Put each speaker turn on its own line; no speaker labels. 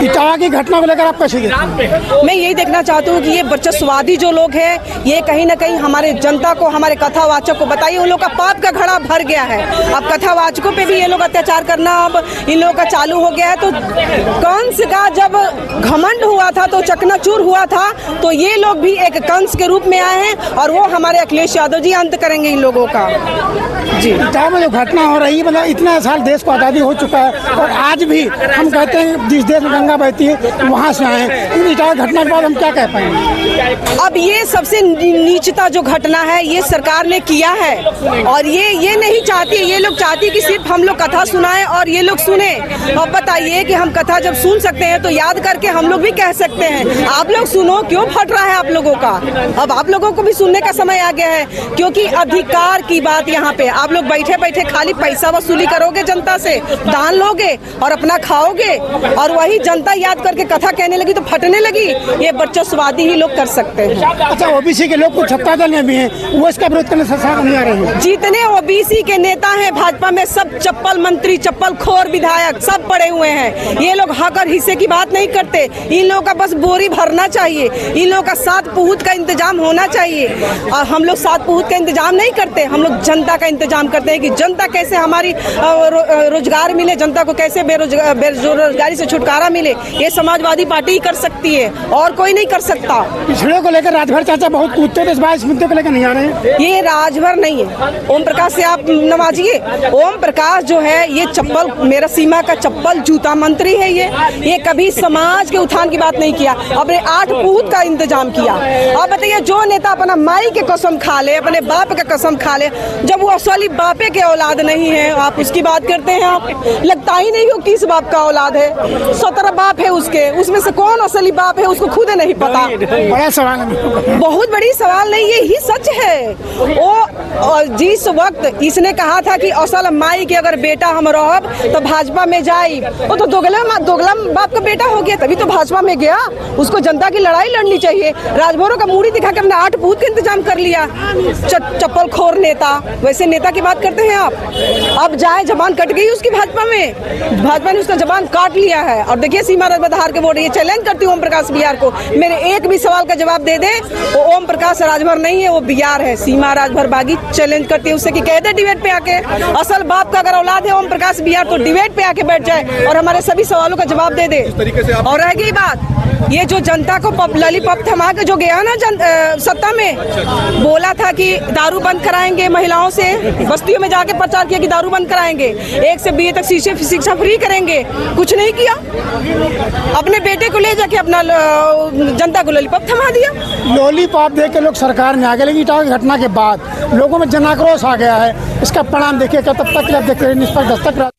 इटावा की घटना को लेकर आप कैसे देखते हैं?
मैं यही देखना चाहती हूँ कि ये वर्चस्ववादी जो लोग हैं ये कहीं ना कहीं हमारे जनता को, हमारे कथावाचक को बताइए, उन लोग का पाप का घड़ा भर गया है। अब कथावाचकों पे भी ये लोग अत्याचार करना अब इन लोगों का चालू हो गया है। तो कंस का जब घमंड हुआ था तो चकनाचूर हुआ था, तो ये लोग भी एक कंस के रूप में आए हैं और वो हमारे अखिलेश यादव जी अंत करेंगे इन लोगों का। जी,
इटावा में जो घटना हो रही है, मतलब इतना साल देश को आज़ादी हो चुका है और आज भी हम कहते हैं जिस देश में गंगा बहती है वहाँ से आए हैं। इटावा घटना के बाद हम क्या कह पाएंगे?
अब ये सबसे नीचता जो घटना है ये सरकार ने किया है और ये नहीं चाहती, ये लोग चाहती कि सिर्फ हम लोग कथा सुनाएं और ये लोग सुने। अब बताइए कि हम कथा जब सुन सकते हैं तो याद करके हम लोग भी कह सकते हैं आप लोग सुनो, क्यों फट रहा है आप लोगों का। अब आप लोगों को भी सुनने का समय आ गया है, क्योंकि अधिकार की बात यहाँ पे आप लोग बैठे बैठे खाली पैसा वसूली करोगे जनता से, दान लोगे और अपना खाओगे और वही जनता याद करके कथा कहने लगी तो फटने लगी। ये वर्चस्ववादी ही लोग कर सकते हैं।
अच्छा, ओबीसी के लोग कुछ सत्ता दल में भी हैं, वो इसका विरोध करने से साथ नहीं आ रहे हैं।
जितने ओबीसी के नेता हैं भाजपा में सब चप्पल मंत्री, चप्पल खोर विधायक सब पड़े हुए हैं। ये लोग हक और हिस्से की बात नहीं करते। इन लोगों का बस बोरी भरना चाहिए, इन लोगों का 7 पुहूत का इंतजाम होना चाहिए और हम लोग 7 पुहूत का इंतजाम नहीं करते। हम लोग जनता का इंतजाम करते हैं कि जनता कैसे हमारी रोजगार मिले, जनता को कैसे बेरोजगारी से छुटकारा मिले। ये समाजवादी पार्टी ही कर सकती है और कोई नहीं कर सकता।
पिछड़े को लेकर राजभर चाचा बहुत कूदते थे, इस बार इस मुद्दे को लेकर नहीं आ रहे हैं।
ये राजभर नहीं है, ओम प्रकाश से आप नवाजिए। ओम प्रकाश जो है ये चप्पल, मेरा सीमा का चप्पल जूता मंत्री है। ये कभी समाज के उत्थान की बात नहीं किया, अपने 8 पूत का इंतजाम किया। अब बताइए जो नेता अपना माई के कसम खा ले, अपने बाप का कसम खा ले, जब वो असली बापे के औलाद नहीं है आप उसकी बात करते हैं। आप लगता ही नहीं हो किस बाप का औलाद है। 17 बाप है उसके, उसमें से कौन असली बाप है उसको खुद नहीं पता।
बड़ा सवाल है, बहुत
बड़ी सवाल नहीं, ये ही सच है। वो जिस वक्त इसने कहा था कि असल माई के अगर बेटा हम रहब तो भाजपा में जाई, वो तो दोगला बाप का बेटा हो गया, तभी तो भाजपा में गया। उसको जनता की लड़ाई लड़नी चाहिए। राजभरों का मूड़ी दिखा के हमने 8 पूत का इंतजाम कर लिया। चप्पल खोर नेता, वैसे नेता की बात करते हैं आप। अब जाए जबान कट गई उसकी भाजपा में, भाजपा ने उसका जबान काट लिया है। और देखिए सीमा राजभर के वोट, ये चैलेंज करती हूँ ओम प्रकाश बिहार को, मेरे एक भी सवाल का जवाब दे दे। वो ओम प्रकाश राजभर नहीं है, वो बिहार है। सीमा राजभर बागी चैलेंज करती है उससे कि कह दे डिबेट पे आके, असल बाप का अगर औलाद है ओम प्रकाश बिहार तो डिबेट पे आके बैठ जाए और हमारे सभी सवालों का जवाब दे दे। और रह गई बात, ये जो जनता को लॉलीपॉप थमा के जो गया ना सत्ता में, बोला था कि दारू बंद कराएंगे, महिलाओं से बस्तियों में जाके प्रचार किया कि दारू बंद कराएंगे, 1 से 20 तक शिक्षा फ्री करेंगे, कुछ नहीं किया। अपने बेटे को ले जाके अपना जनता को लॉलीपॉप थमा दिया।
लॉलीपॉप देख के लोग सरकार में आ गए, लेकिन इटावा की घटना के बाद लोगों में जनाक्रोश आ गया है। इसका परिणाम देखिए क्या, तब तक आप देखते रहिए निष्पक्ष दस्तक।